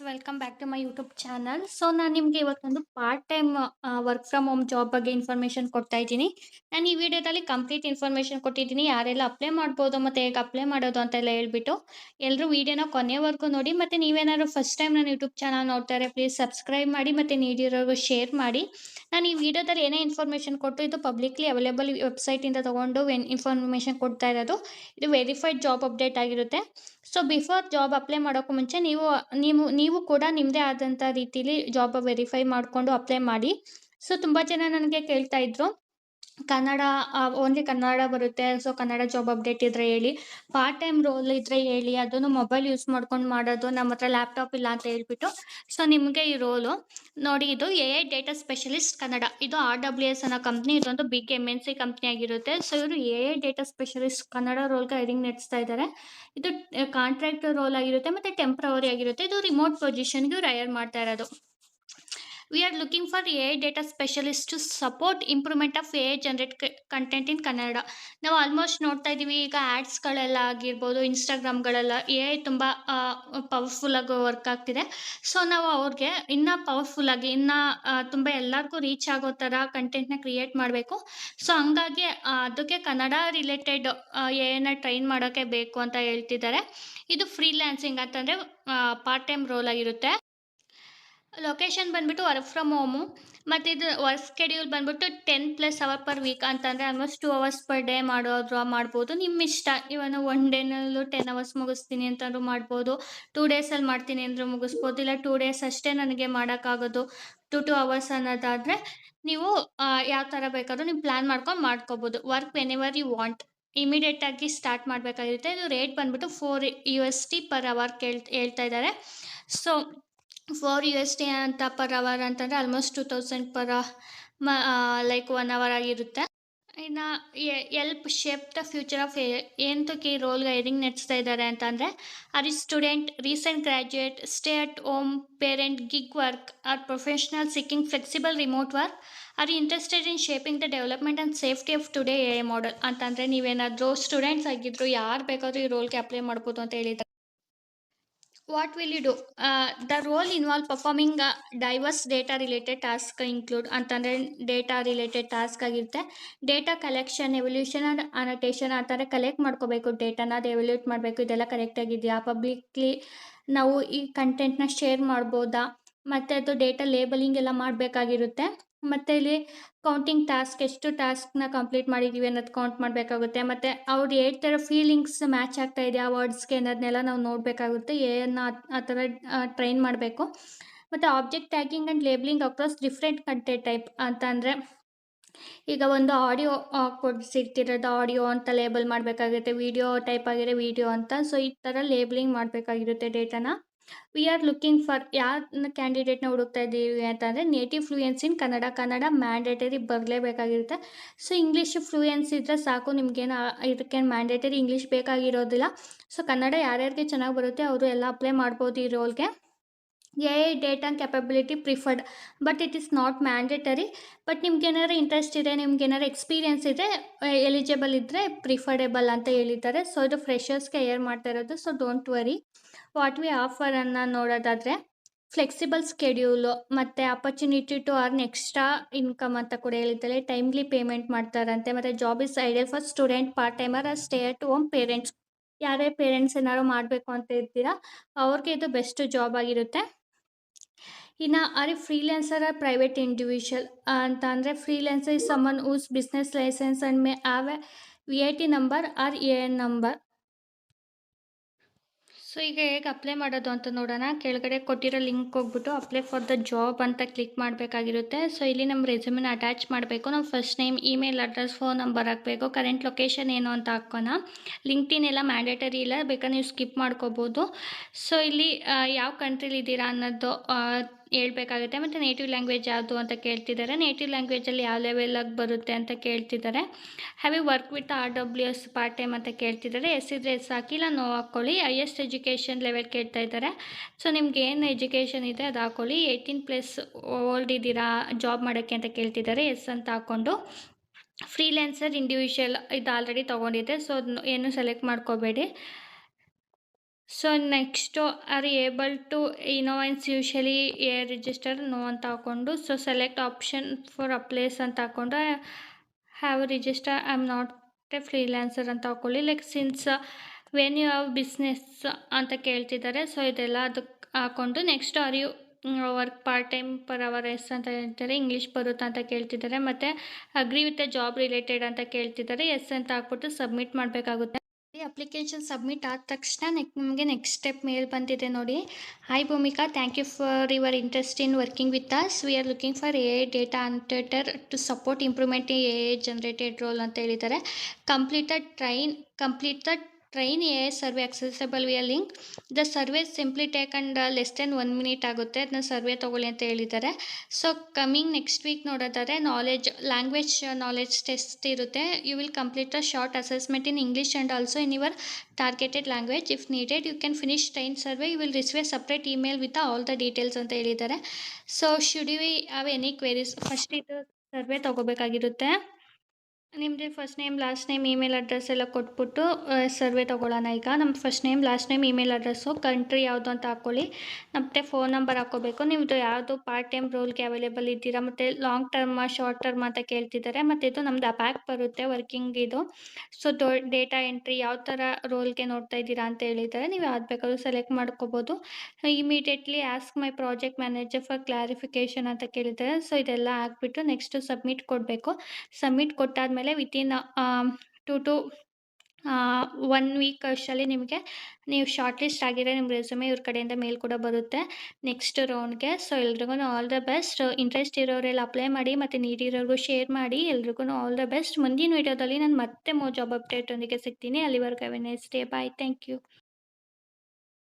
Welcome back to my YouTube channel. So ನಾನು ನಿಮಗೆ ಇವತ್ತೊಂದು part time work from home job ಬಗ್ಗೆ information ಕೊಡ್ತಾ ಇದ್ದೀನಿ. ನಾನು ಈ ವಿಡಿಯೋದಲ್ಲಿ ಕಂಪ್ಲೀಟ್ ಇನ್ಫಾರ್ಮೇಷನ್ ಕೊಟ್ಟಿದ್ದೀನಿ, ಯಾರೆಲ್ಲ ಅಪ್ಲೈ ಮಾಡ್ಬೋದು ಮತ್ತು ಹೇಗೆ ಅಪ್ಲೈ ಮಾಡೋದು ಅಂತೆಲ್ಲ ಹೇಳ್ಬಿಟ್ಟು ಎಲ್ಲರೂ ವಿಡಿಯೋನ ಕೊನೆವರೆಗೂ ನೋಡಿ. ಮತ್ತು ನೀವೇನಾದ್ರು ಫಸ್ಟ್ ಟೈಮ್ ನನ್ನ ಯೂಟ್ಯೂಬ್ ಚಾನಲ್ ನೋಡ್ತಾರೆ, ಪ್ಲೀಸ್ ಸಬ್ಸ್ಕ್ರೈಬ್ ಮಾಡಿ ಮತ್ತು ನೀಡಿರೋರ್ಗು ಶೇರ್ ಮಾಡಿ. ನಾನು ಈ ವಿಡಿಯೋದಲ್ಲಿ ಏನೇ ಇನ್ಫಾರ್ಮೇಷನ್ ಕೊಟ್ಟು ಇದು ಪಬ್ಲಿಕ್ಲಿ ಅವೈಲೇಬಲ್ ವೆಬ್ಸೈಟಿಂದ ತೊಗೊಂಡು ಇನ್ಫಾರ್ಮೇಷನ್ ಕೊಡ್ತಾ ಇರೋದು. ಇದು ವೆರಿಫೈಡ್ ಜಾಬ್ ಅಪ್ಡೇಟ್ ಆಗಿರುತ್ತೆ. ಸೊ ಬಿಫೋರ್ ಜಾಬ್ ಅಪ್ಲೈ ಮಾಡೋಕ್ಕೂ ಮುಂಚೆ ನೀವು ಕೂಡ ನಿಮ್ಮದೇ ಆದಂಥ ರೀತಿಲಿ ಜಾಬ್ ವೆರಿಫೈ ಮಾಡಿಕೊಂಡು ಅಪ್ಲೈ ಮಾಡಿ. ಸೊ ತುಂಬ ಜನ ನನಗೆ ಕೇಳ್ತಾ ಇದ್ರು, ಕನ್ನಡ ಓನ್ಲಿ ಕನ್ನಡ ಬರುತ್ತೆ, ಸೊ ಕನ್ನಡ ಜಾಬ್ ಅಪ್ಡೇಟ್ ಇದ್ದರೆ ಹೇಳಿ, ಪಾರ್ಟ್ ಟೈಮ್ ರೋಲ್ ಇದ್ದರೆ ಹೇಳಿ, ಅದನ್ನು ಮೊಬೈಲ್ ಯೂಸ್ ಮಾಡ್ಕೊಂಡು ಮಾಡೋದು, ನಮ್ಮ ಹತ್ರ ಲ್ಯಾಪ್ಟಾಪ್ ಇಲ್ಲ ಅಂತ ಹೇಳ್ಬಿಟ್ಟು. ಸೊ ನಿಮಗೆ ಈ ರೋಲು ನೋಡಿ, ಇದು AI ಡೇಟಾ ಸ್ಪೆಷಲಿಸ್ಟ್ ಕನ್ನಡ. ಇದು RWS ಅನ್ನೋ ಕಂಪ್ನಿ, ಇದೊಂದು ಬಿಗ್ MNC ಕಂಪ್ನಿ ಆಗಿರುತ್ತೆ. ಸೊ ಇವರು AI ಡೇಟಾ ಸ್ಪೆಷಲಿಸ್ಟ್ ಕನ್ನಡ ರೋಲ್ಗೆ ಹೈರಿಂಗ್ ನಡೆಸ್ತಾ ಇದ್ದಾರೆ. ಇದು ಕಾಂಟ್ರಾಕ್ಟ್ ರೋಲ್ ಆಗಿರುತ್ತೆ ಮತ್ತು ಟೆಂಪ್ರವರಿ ಆಗಿರುತ್ತೆ. ಇದು ರಿಮೋಟ್ ಪೊಸಿಷನ್ಗೆ ಇವ್ರು ಹೈರ್ ಮಾಡ್ತಾ ಇರೋದು. We are looking for AI data specialist to support improvement of AI generate content in Kannada. ನಾವು ಆಲ್ಮೋಸ್ಟ್ ನೋಡ್ತಾ ಇದ್ದೀವಿ, ಈಗ ಆ್ಯಡ್ಸ್ಗಳೆಲ್ಲ ಆಗಿರ್ಬೋದು, ಇನ್ಸ್ಟಾಗ್ರಾಮ್ಗಳೆಲ್ಲ AI ತುಂಬ ಪವರ್ಫುಲ್ಲಾಗಿ ವರ್ಕ್ ಆಗ್ತಿದೆ. ಸೊ ನಾವು ಅವ್ರಿಗೆ ಇನ್ನೂ ಪವರ್ಫುಲ್ಲಾಗಿ, ಇನ್ನೂ ತುಂಬ ಎಲ್ಲರಿಗೂ ರೀಚ್ ಆಗೋ ಥರ ಕಂಟೆಂಟ್ನ ಕ್ರಿಯೇಟ್ ಮಾಡಬೇಕು. ಸೊ ಹಂಗಾಗಿ ಅದಕ್ಕೆ ಕನ್ನಡ ರಿಲೇಟೆಡ್ AIನ ಟ್ರೈನ್ ಮಾಡೋಕ್ಕೆ ಬೇಕು ಅಂತ ಹೇಳ್ತಿದ್ದಾರೆ. ಇದು ಫ್ರೀಲ್ಯಾನ್ಸಿಂಗ್ ಅಂತಂದರೆ ಪಾರ್ಟ್ ಟೈಮ್ ರೋಲ್ ಆಗಿರುತ್ತೆ. ಲೊಕೇಶನ್ ಬಂದುಬಿಟ್ಟು ವರ್ಕ್ ಫ್ರಮ್ ಹೋಮು, ಮತ್ತು ಇದು ವರ್ಕ್ ಸ್ಕೆಡ್ಯೂಲ್ ಬಂದುಬಿಟ್ಟು 10+ ಅವರ್ ಪರ್ ವೀಕ್ ಅಂತಂದರೆ ಆಲ್ಮೋಸ್ಟ್ 2 ಅವರ್ಸ್ ಪರ್ ಡೇ ಮಾಡ್ಬೋದು. ನಿಮ್ಮ ಇಷ್ಟ, ಇವನು 1 ಡೇನಲ್ಲೂ 10 ಅವರ್ಸ್ ಮುಗಿಸ್ತೀನಿ ಅಂತಂದ್ರೂ ಮಾಡ್ಬೋದು, 2 ಡೇಸಲ್ಲಿ ಮಾಡ್ತೀನಿ ಅಂದರೂ ಮುಗಿಸ್ಬೋದು, ಇಲ್ಲ 2 ಡೇಸ್ ಅಷ್ಟೇ ನನಗೆ ಮಾಡೋಕ್ಕಾಗೋದು 2 ಅವರ್ಸ್ ಅನ್ನೋದಾದರೆ ನೀವು ಯಾವ ಥರ ಬೇಕಾದರೂ ನೀವು ಪ್ಲ್ಯಾನ್ ಮಾಡ್ಕೊಂಡು ಮಾಡ್ಕೋಬೋದು. ವರ್ಕ್ ವೆನೆವರ್ ಯು ವಾಂಟ್, ಇಮಿಡಿಯೇಟಾಗಿ ಸ್ಟಾರ್ಟ್ ಮಾಡಬೇಕಾಗಿರುತ್ತೆ. ಇದು ರೇಟ್ ಬಂದುಬಿಟ್ಟು $4 ಪರ್ ಅವರ್ ಹೇಳ್ತಾ ಇದ್ದಾರೆ. ಸೊ $4 ಅಂತ ಪರ್ ಅವರ್ ಅಂತಂದರೆ ಆಲ್ಮೋಸ್ಟ್ 2000 ಪರ್ ಲೈಕ್ 1 ಅವರ್ ಆಗಿರುತ್ತೆ. ಇನ್ನು help shape the future of AI ಏನಕ್ಕೆ ಈ ರೋಲ್ಗೆ ಹೈರಿಂಗ್ ನಡೆಸ್ತಾ ಇದ್ದಾರೆ ಅಂತಂದರೆ, ಆರ್ ಈ student, recent graduate, stay at home parent, gig work or professional seeking flexible remote work, or interested in shaping the development and safety of today AI model ಅಂತಂದರೆ, ನೀವೇನಾದರೂ students ಆಗಿದ್ದರು ಯಾರು ಬೇಕಾದರೂ ಈ ರೋಲ್ಗೆ ಅಪ್ಲೈ ಮಾಡ್ಬೋದು ಅಂತ ಹೇಳಿದ್ದಾರೆ. What will you do? The role involve performing diverse data related task include ಅಂತಂದರೆ ಡೇಟಾ ರಿಲೇಟೆಡ್ ಟಾಸ್ಕ್ ಆಗಿರುತ್ತೆ. Data collection, evolution and annotation ಅಂತಾರೆ. ಕಲೆಕ್ಟ್ ಮಾಡ್ಕೋಬೇಕು ಡೇಟಾನ, ಅದು ಎವಲ್ಯೂಟ್ ಮಾಡಬೇಕು, ಇದೆಲ್ಲ ಕರೆಕ್ಟಾಗಿದೆಯಾ, ಪಬ್ಲಿಕ್ಲಿ ನಾವು ಈ ಕಂಟೆಂಟ್ನ ಶೇರ್ ಮಾಡ್ಬೋದಾ, ಮತ್ತು ಅದು ಡೇಟಾ ಲೇಬಲಿಂಗ್ ಎಲ್ಲ ಮಾಡಬೇಕಾಗಿರುತ್ತೆ. ಮತ್ತು ಇಲ್ಲಿ ಕೌಂಟಿಂಗ್ ಟಾಸ್ಕ್, ಎಷ್ಟು ಟಾಸ್ಕ್ನ ಕಂಪ್ಲೀಟ್ ಮಾಡಿದ್ದೀವಿ ಅನ್ನೋದು ಕೌಂಟ್ ಮಾಡಬೇಕಾಗುತ್ತೆ. ಮತ್ತು ಅವ್ರು ಹೇಳ್ತಿರೋ ಫೀಲಿಂಗ್ಸ್ ಮ್ಯಾಚ್ ಆಗ್ತಾ ಇದೆಯಾ ವರ್ಡ್ಸ್ಗೆ ಅನ್ನೋದನ್ನೆಲ್ಲ ನಾವು ನೋಡಬೇಕಾಗುತ್ತೆ. ಏನ ಆ ಥರ ಟ್ರೈನ್ ಮಾಡಬೇಕು. ಮತ್ತು object tagging and labeling across different content type ಅಂತಂದರೆ, ಈಗ ಒಂದು ಆಡಿಯೋ ಕೊಡಿಸಿರ್ತಿರೋದು ಆಡಿಯೋ ಅಂತ ಲೇಬಲ್ ಮಾಡಬೇಕಾಗುತ್ತೆ, ವಿಡಿಯೋ ಟೈಪ್ ಆಗಿರೋ ವಿಡಿಯೋ ಅಂತ. ಸೊ ಈ ಥರ ಲೇಬಲಿಂಗ್ ಮಾಡಬೇಕಾಗಿರುತ್ತೆ ಡೇಟಾನ. ವಿ ಆರ್ ಲುಕಿಂಗ್ ಫಾರ್ ಯಾರನ್ನ ಕ್ಯಾಂಡಿಡೇಟ್ನ ಹುಡುಕ್ತಾ ಇದ್ದೀವಿ ಅಂತಂದರೆ, native fluency in Kannada mandatory ಬರಲೇಬೇಕಾಗಿರುತ್ತೆ. ಸೊ ಇಂಗ್ಲೀಷ್ ಫ್ಲೂಯೆನ್ಸಿ ಇದ್ದರೆ ಸಾಕು, ನಿಮಗೇನು ಇದಕ್ಕೇನು ಮ್ಯಾಂಡೇಟರಿ ಇಂಗ್ಲೀಷ್ ಬೇಕಾಗಿರೋದಿಲ್ಲ. ಸೊ ಕನ್ನಡ ಯಾರ್ಯಾರಿಗೆ ಚೆನ್ನಾಗಿ ಬರುತ್ತೆ ಅವರು ಎಲ್ಲ ಅಪ್ಲೈ ಮಾಡ್ಬೋದು ಈ ರೋಲ್ಗೆ. AI data capability preferred but it is not mandatory. But ನಿಮ್ಗೇನಾದ್ರು ಇಂಟ್ರೆಸ್ಟ್ ಇದೆ, ನಿಮ್ಗೇನಾದ್ರು ಎಕ್ಸ್ಪೀರಿಯೆನ್ಸ್ ಇದೆ, ಎಲಿಜಿಬಲ್ ಇದ್ದರೆ ಪ್ರಿಫರ್ಡೇಬಲ್ ಅಂತ ಹೇಳಿದ್ದಾರೆ. ಸೊ ಇದು ಫ್ರೆಷರ್ಸ್ಗೆ ಹೈರ್ ಮಾಡ್ತಾ ಇರೋದು. So don't worry. What we offer ಅನ್ನು ನೋಡೋದಾದರೆ, ಫ್ಲೆಕ್ಸಿಬಲ್ ಸ್ಕೆಡ್ಯೂಲು ಮತ್ತು opportunity to earn extra income ಅಂತ ಕೂಡ ಹೇಳಿದ್ದಾರೆ. ಟೈಮ್ಲಿ ಪೇಮೆಂಟ್ ಮಾಡ್ತಾರಂತೆ. ಮತ್ತು job is ideal for student, part timer or stay at home parents. ಯಾರೇ ಪೇರೆಂಟ್ಸ್ ಏನಾದ್ರು ಮಾಡಬೇಕು ಅಂತ ಇರ್ತೀರಾ ಅವ್ರಿಗೆ ಇದು ಬೆಸ್ಟ್ ಜಾಬ್ ಆಗಿರುತ್ತೆ. ಇನ್ನು or freelancer or private individual ಅಂತ ಅಂದರೆ, freelancer is someone whose business licence and may have a VAT number or AN number. So ಈಗ ಹೇಗೆ ಅಪ್ಲೈ ಮಾಡೋದು ಅಂತ ನೋಡೋಣ. ಕೆಳಗಡೆ ಕೊಟ್ಟಿರೋ ಲಿಂಕ್ ಹೋಗ್ಬಿಟ್ಟು ಅಪ್ಲೈ ಫಾರ್ ದ ಜಾಬ್ ಅಂತ ಕ್ಲಿಕ್ ಮಾಡಬೇಕಾಗಿರುತ್ತೆ. ಸೊ ಇಲ್ಲಿ ನಮ್ಮ ರೆಸ್ಯೂಮೆನ ಅಟ್ಯಾಚ್ ಮಾಡಬೇಕು. ನಮ್ಮ first name, email address, phone number ಹಾಕಬೇಕು. ಕರೆಂಟ್ ಲೊಕೇಶನ್ ಏನು ಅಂತ ಹಾಕೋಣ. ಲಿಂಕ್ಡ್ಇನ್ ಎಲ್ಲ ಮ್ಯಾಂಡೇಟರಿ ಇಲ್ಲ, ಬೇಕಾದ್ರೆ ನೀವು ಸ್ಕಿಪ್ ಮಾಡ್ಕೋಬೋದು. ಸೊ ಇಲ್ಲಿ ಯಾವ ಕಂಟ್ರಿಲಿ ಇದ್ದೀರಾ ಅನ್ನೋದು ಹೇಳ್ಬೇಕಾಗುತ್ತೆ. ಮತ್ತು ನೇಟಿವ್ ಲ್ಯಾಂಗ್ವೇಜ್ ಯಾವುದು ಅಂತ ಕೇಳ್ತಿದ್ದಾರೆ. ನೇಟಿವ್ ಲ್ಯಾಂಗ್ವೇಜಲ್ಲಿ ಯಾವ ಲೆವೆಲಾಗಿ ಬರುತ್ತೆ ಅಂತ ಕೇಳ್ತಿದ್ದಾರೆ. Have you work with RWS part time ಅಂತ ಕೇಳ್ತಿದ್ದಾರೆ. ಎಸ್ ಇದ್ರೆ ಎಸ್ ಹಾಕಿ, ಇಲ್ಲ ನೋ ಹಾಕ್ಕೊಳ್ಳಿ. ಹೈಯೆಸ್ಟ್ ಎಜುಕೇಷನ್ ಲೆವೆಲ್ ಕೇಳ್ತಾ ಇದ್ದಾರೆ. ಸೊ ನಿಮ್ಗೆ ಏನು ಎಜುಕೇಷನ್ ಇದೆ ಅದು ಹಾಕ್ಕೊಳ್ಳಿ. 18+ ಓಲ್ಡ್ ಇದ್ದೀರಾ ಜಾಬ್ ಮಾಡೋಕ್ಕೆ ಅಂತ ಕೇಳ್ತಿದ್ದಾರೆ. ಎಸ್ ಅಂತ ಹಾಕ್ಕೊಂಡು, ಫ್ರೀಲ್ಯಾನ್ಸರ್ ಇಂಡಿವಿಜುವಲ್ ಇದು ಆಲ್ರೆಡಿ ತೊಗೊಂಡಿದ್ದೆ, ಸೊ ಏನು ಸೆಲೆಕ್ಟ್ ಮಾಡ್ಕೋಬೇಡಿ. So next are able to invoice usually a register no ಅಂತ ಹಾಕ್ಕೊಂಡು so select option for applies ಅಂತ ಹಾಕ್ಕೊಂಡು have register I am not a freelancer ಅಂತ ಹಾಕ್ಕೊಳ್ಳಿ. Like since when you have business ಅಂತ ಕೇಳ್ತಿದ್ದಾರೆ. ಸೊ ಇದೆಲ್ಲ ಅದಕ್ಕೆ ಹಾಕ್ಕೊಂಡು next are you work part time per hour yes ಅಂತ ಹೇಳ್ತಾರೆ. ಇಂಗ್ಲೀಷ್ ಬರುತ್ತಾ ಅಂತ ಕೇಳ್ತಿದ್ದಾರೆ. ಮತ್ತು ಅಗ್ರಿ ವಿತ್ ಜಾಬ್ ರಿಲೇಟೆಡ್ ಅಂತ ಕೇಳ್ತಿದ್ದಾರೆ. ಎಸ್ ಅಂತ ಹಾಕ್ಬಿಟ್ಟು ಸಬ್ಮಿಟ್ ಮಾಡಬೇಕಾಗುತ್ತೆ. ಅಪ್ಲಿಕೇಶನ್ ಸಬ್ಮಿಟ್ ಆದ ತಕ್ಷಣ ನಿಮಗೆ ನೆಕ್ಸ್ಟ್ ಸ್ಟೆಪ್ ಮೇಲ್ ಬಂದಿದೆ ನೋಡಿ. Hi Bhumika, thank you for your interest in working with us. We are looking for a data annotator to support improvement a generated role ಅಂತ ಹೇಳಿದ್ದಾರೆ. Complete the train a survey accessible via link. The survey simply take and less than 1 minute ಆಗುತ್ತೆ. ಅದನ್ನ survey ತೊಗೊಳ್ಳಿ ಅಂತ ಹೇಳಿದ್ದಾರೆ. So coming next week ನೋಡೋದಾದರೆ language knowledge test ಇರುತ್ತೆ. You will complete a short assessment in English and also in your targeted language. If needed you can finish train survey. You will receive a separate email with all the details ಅಂತ ಹೇಳಿದ್ದಾರೆ. So should you have any queries? First ಇದು survey ತೊಗೋಬೇಕಾಗಿರುತ್ತೆ. ನಿಮ್ಮದು first name, last name, email address ಎಲ್ಲ ಕೊಟ್ಬಿಟ್ಟು survey ತೊಗೊಳ್ಳೋಣ. ಈಗ ನಮ್ಮ first name, last name, email address, country ಯಾವುದು ಅಂತ ಹಾಕ್ಕೊಳ್ಳಿ. ಮತ್ತು ಫೋನ್ ನಂಬರ್ ಹಾಕ್ಕೋಬೇಕು. ನಿಮ್ಮದು ಯಾವುದು ಪಾರ್ಟ್ ಟೈಮ್ ರೋಲ್ಗೆ ಅವೈಲೇಬಲ್ ಇದ್ದೀರಾ, ಮತ್ತು ಲಾಂಗ್ ಟರ್ಮ್, ಶಾರ್ಟ್ ಟರ್ಮ್ ಅಂತ ಕೇಳ್ತಿದ್ದಾರೆ. ಮತ್ತು ಇದು ನಮ್ಮದು ಅಪ್ಯಾಕ್ ಬರುತ್ತೆ ವರ್ಕಿಂಗ್ ಇದು. ಸೊ ಡೇಟಾ ಎಂಟ್ರಿ ಯಾವ ಥರ ರೋಲ್ಗೆ ನೋಡ್ತಾ ಇದ್ದೀರಾ ಅಂತ ಹೇಳಿದ್ದಾರೆ. ನೀವು ಯಾವ್ದು ಬೇಕಾದ್ರೂ ಸೆಲೆಕ್ಟ್ ಮಾಡ್ಕೋಬೋದು. Immediately ask my project manager for clarification ಅಂತ ಕೇಳಿದ್ದಾರೆ. ಸೊ ಇದೆಲ್ಲ ಹಾಕ್ಬಿಟ್ಟು ನೆಕ್ಸ್ಟು ಸಬ್ಮಿಟ್ ಕೊಡಬೇಕು. ಸಬ್ಮಿಟ್ ಕೊಟ್ಟಾದಮೇಲೆ ವಿತಿನ್ 2 to 1 ವೀಕ್ ಅಷ್ಟರಲ್ಲಿ ನಿಮಗೆ ನೀವು ಶಾರ್ಟ್ ಲಿಸ್ಟ್ ಆಗಿರೋ ನಿಮ್ಮ ರೆಸ್ಯೂಮೆ ಇವ್ರ ಕಡೆಯಿಂದ ಮೇಲ್ ಕೂಡ ಬರುತ್ತೆ ನೆಕ್ಸ್ಟ್ ರೌಂಡ್ಗೆ. ಸೊ ಎಲ್ರಿಗೂ ಆಲ್ ದ ಬೆಸ್ಟ್. ಇಂಟ್ರೆಸ್ಟ್ ಇರೋರೆಲ್ಲ ಅಪ್ಲೈ ಮಾಡಿ ಮತ್ತು ನೀಡಿರೋರ್ಗೂ ಶೇರ್ ಮಾಡಿ. ಎಲ್ರಿಗೂ ಆಲ್ ದ ಬೆಸ್ಟ್. ಮುಂದಿನ ವೀಡಿಯೋದಲ್ಲಿ ನಾನು ಮತ್ತೆ ಜಾಬ್ ಅಪ್ಡೇಟ್ ಒಂದಿಗೆ ಸಿಗ್ತೀನಿ. ಅಲ್ಲಿವರೆಗೂ have a nice day. Bye. Thank you.